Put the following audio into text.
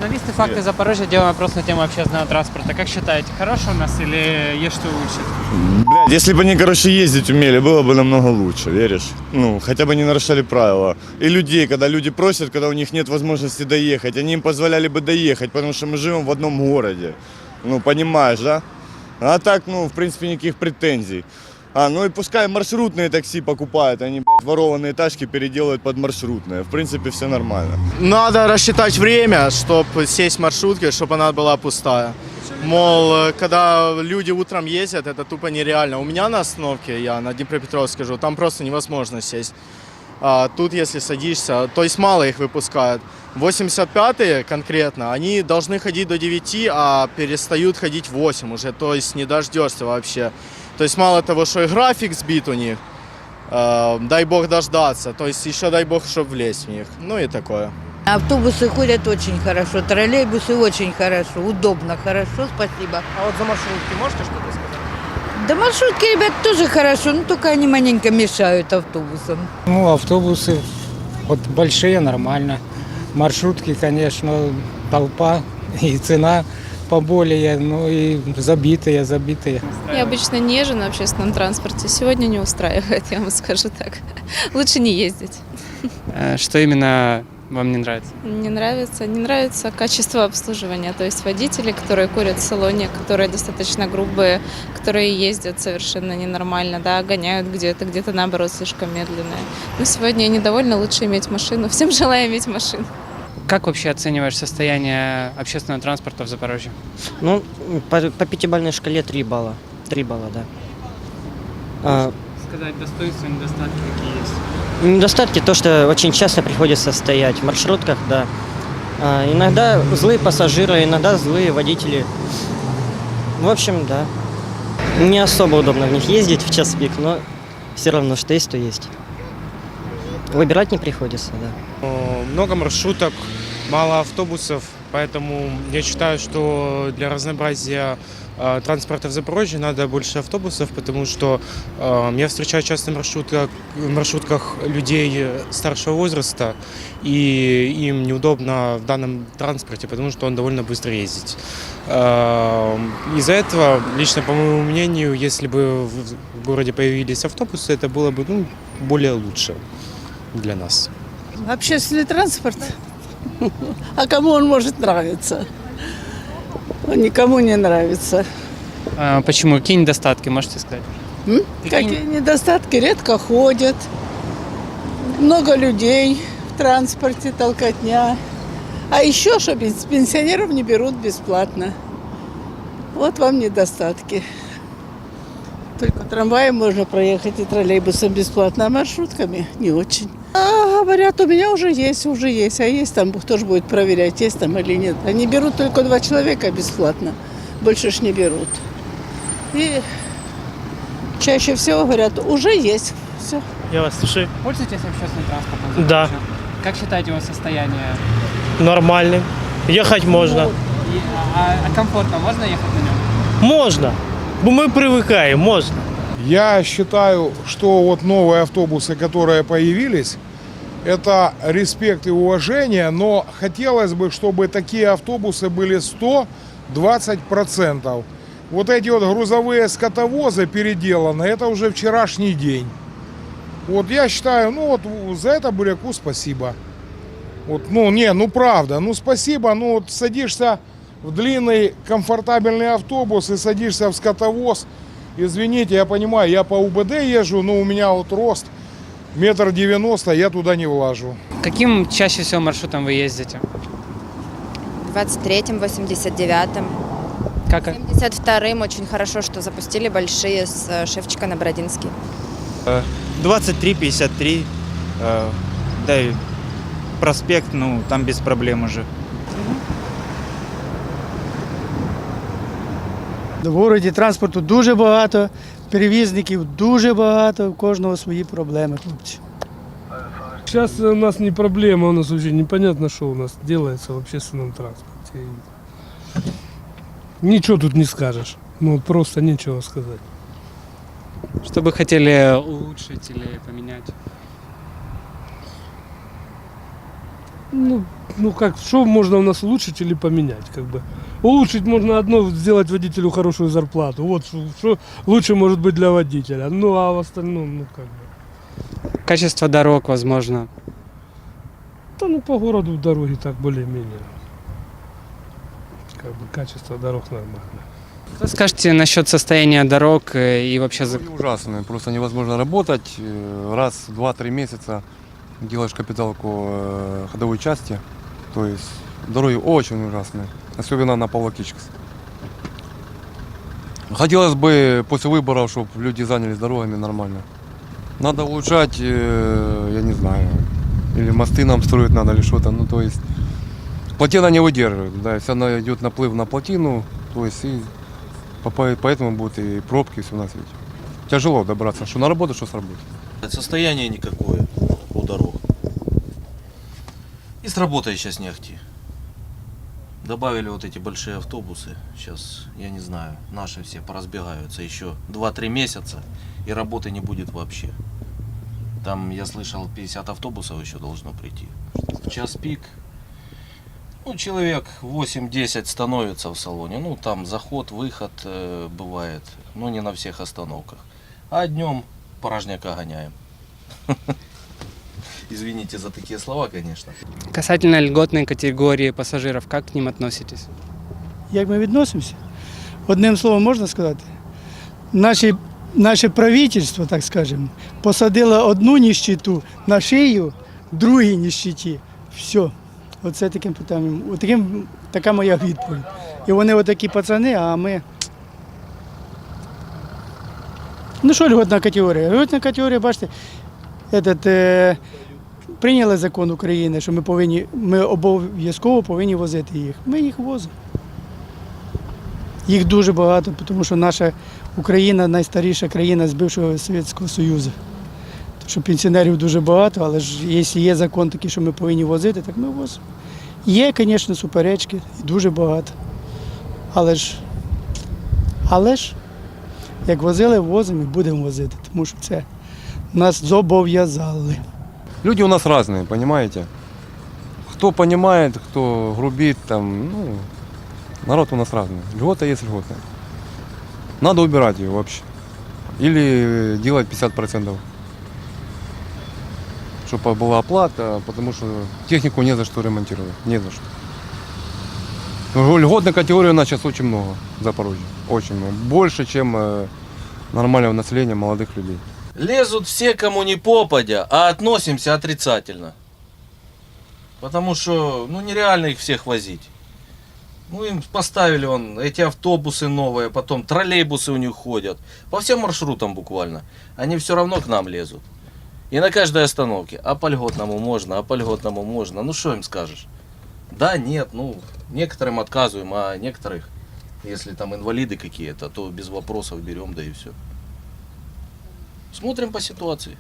Журналисты «Факты Запорожья» делаем вопрос на тему общественного транспорта. Как считаете, хороший у нас или есть что улучшить? Блядь, если бы они, ездить умели, было бы намного лучше, веришь? Хотя бы не нарушали правила. И людей, когда люди просят, когда у них нет возможности доехать, они им позволяли бы доехать, потому что мы живем в одном городе. Понимаешь, да? А так, в принципе, никаких претензий. И пускай маршрутные такси покупают, они, блядь, ворованные тачки переделывают под маршрутные. В принципе, все нормально. Надо рассчитать время, чтобы сесть в маршрутке, чтобы она была пустая. Мол, когда люди утром ездят, это тупо нереально. У меня на остановке, я на Днепропетровске живу, там просто невозможно сесть. А тут, если садишься, то есть мало их выпускают. 85-е конкретно, они должны ходить до 9, а перестают ходить в 8 уже, то есть не дождешься вообще. То есть мало того, что и график сбит у них, дай бог дождаться, то есть еще дай бог, чтобы влезть в них, и такое. Автобусы ходят очень хорошо, троллейбусы очень хорошо, удобно, хорошо, спасибо. А вот за маршрутки можете что-то сказать? Да маршрутки, ребят, тоже хорошо, только они маленько мешают автобусам. Автобусы вот большие, нормально. Маршрутки, конечно, толпа и цена поболее, и забитые. Я обычно не езжу на общественном транспорте. Сегодня не устраивает, я вам скажу так. Лучше не ездить. Что именно вам не нравится? Не нравится качество обслуживания. То есть водители, которые курят в салоне, которые достаточно грубые, которые ездят совершенно ненормально, гоняют где-то наоборот слишком медленные. Но сегодня я недовольна, лучше иметь машину. Всем желаю иметь машину. Как вообще оцениваешь состояние общественного транспорта в Запорожье? По пятибалльной шкале 3 балла. 3 балла, да. Сказать достоинства и недостатки какие есть? Недостатки то, что очень часто приходится стоять в маршрутках, да. Иногда злые пассажиры, иногда злые водители. В общем, да. Не особо удобно в них ездить в час пик, но все равно, что есть, то есть. Выбирать не приходится, да. Много маршруток, мало автобусов, поэтому я считаю, что для разнообразия транспорта в Запорожье надо больше автобусов, потому что я встречаю часто в маршрутках людей старшего возраста, и им неудобно в данном транспорте, потому что он довольно быстро ездит. Из-за этого, лично по моему мнению, если бы в городе появились автобусы, это было бы более лучше для нас. Общественный транспорт? А кому он может нравиться? Он никому не нравится. Почему? Какие недостатки, можете сказать? Какие недостатки? Редко ходят. Много людей в транспорте, толкотня. А еще, что пенсионеров не берут бесплатно. Вот вам недостатки. Только трамваем можно проехать и троллейбусом бесплатно, а маршрутками не очень. Говорят, у меня уже есть, а есть там, кто же будет проверять, есть там или нет. Они берут только 2 человека бесплатно, больше ж не берут. И чаще всего говорят, уже есть, все. Я вас слушаю. Пользуетесь общественным транспортом? Да. Как считаете его состояние? Нормальный. Ехать можно. А комфортно можно ехать на нем? Можно. Мы привыкаем, можно. Я считаю, что вот новые автобусы, которые появились, это респект и уважение, но хотелось бы, чтобы такие автобусы были 120%. Вот эти вот грузовые скотовозы переделаны, это уже вчерашний день. Вот я считаю, за это Буряку спасибо. Правда, спасибо, садишься в длинный комфортабельный автобус и садишься в скотовоз. Извините, я понимаю, я по УБД езжу, но у меня вот рост 1,90 м, я туда не влажу. Каким чаще всего маршрутом вы ездите? 23-м, 89-м. Как? 72-м очень хорошо, что запустили большие с Шевчика на Бородинский. 23, 53, да и проспект, там без проблем уже. В городі транспорту дуже багато, перевізників дуже багато, у кожного свої проблеми, хлопці. Сейчас у нас не проблема, у нас уже непонятно, что у нас делается в общественном транспорте. Ничего тут не скажешь, просто нечего сказать. Что бы хотели улучшить или поменять? ну как, что можно у нас улучшить или поменять, как бы. Улучшить можно одно, сделать водителю хорошую зарплату. Вот что лучше может быть для водителя. Ну а в остальном, ну как бы. Качество дорог, возможно. Да ну по городу дороги так более-менее. Как бы качество дорог нормально. Что скажете насчет состояния дорог и вообще... Ужасные, просто невозможно работать. Раз в 2-3 месяца делаешь капиталку ходовой части. То есть дороги очень ужасные, особенно на Павлакичкс. Хотелось бы после выборов, чтобы люди занялись дорогами нормально. Надо улучшать, я не знаю, или мосты нам строить надо, или что-то. Ну, то есть плотина не выдерживает, да, если она идет наплыв на плотину, то есть и поэтому будут и пробки, и все на свете. Тяжело добраться, что на работу, что с работы. Состояние никакое у дорог. И с работой сейчас не ахти. Добавили вот эти большие автобусы. Сейчас, я не знаю, наши все поразбегаются еще 2-3 месяца, и работы не будет вообще. Там, я слышал, 50 автобусов еще должно прийти. В час пик, ну, человек 8-10 становится в салоне. Ну, там заход, выход бывает, но не на всех остановках. А днем порожняка гоняем. Извините за такие слова, конечно. Касательно льготной категории пассажиров, как к ним относитесь? Як ми відносимося? Одним словом можна сказати? Наше правительство, так скажемо, посадило одну ніщиту на шию другій ніщиті. Все. Оце таким питанням. Така моя відповідь. І вони отакі пацани, а ми... Ну що льготна категорія? Льготна категорія, бачите, прийняли закон України, що ми обов'язково повинні возити їх. Ми їх возимо. Їх дуже багато, тому що наша Україна найстаріша країна з бившого Совєтського Союзу. Тому що пенсіонерів дуже багато, але ж якщо є закон такий, що ми повинні возити, так ми возимо. Є, звісно, суперечки, і дуже багато. Але ж, як возили, возимо і будемо возити, тому що це нас зобов'язали. Люди у нас разные, понимаете? Кто понимает, кто грубит, там, ну, народ у нас разный. Льгота есть льгота. Надо убирать ее вообще. Или делать 50%. Чтобы была оплата, потому что технику не за что ремонтировать. Не за что. Льготной категории у нас сейчас очень много в Запорожье. Очень много. Больше, чем нормального населения, молодых людей. Лезут все, кому не попадя, а относимся отрицательно. Потому что, ну, нереально их всех возить. Ну, им поставили эти автобусы новые, потом троллейбусы у них ходят. По всем маршрутам буквально. Они все равно к нам лезут. И на каждой остановке. А по льготному можно, а по льготному можно. Ну, что им скажешь? Да, нет, ну, некоторым отказываем, а некоторых, если там инвалиды какие-то, то без вопросов берем, да и все. Смотрим по ситуации.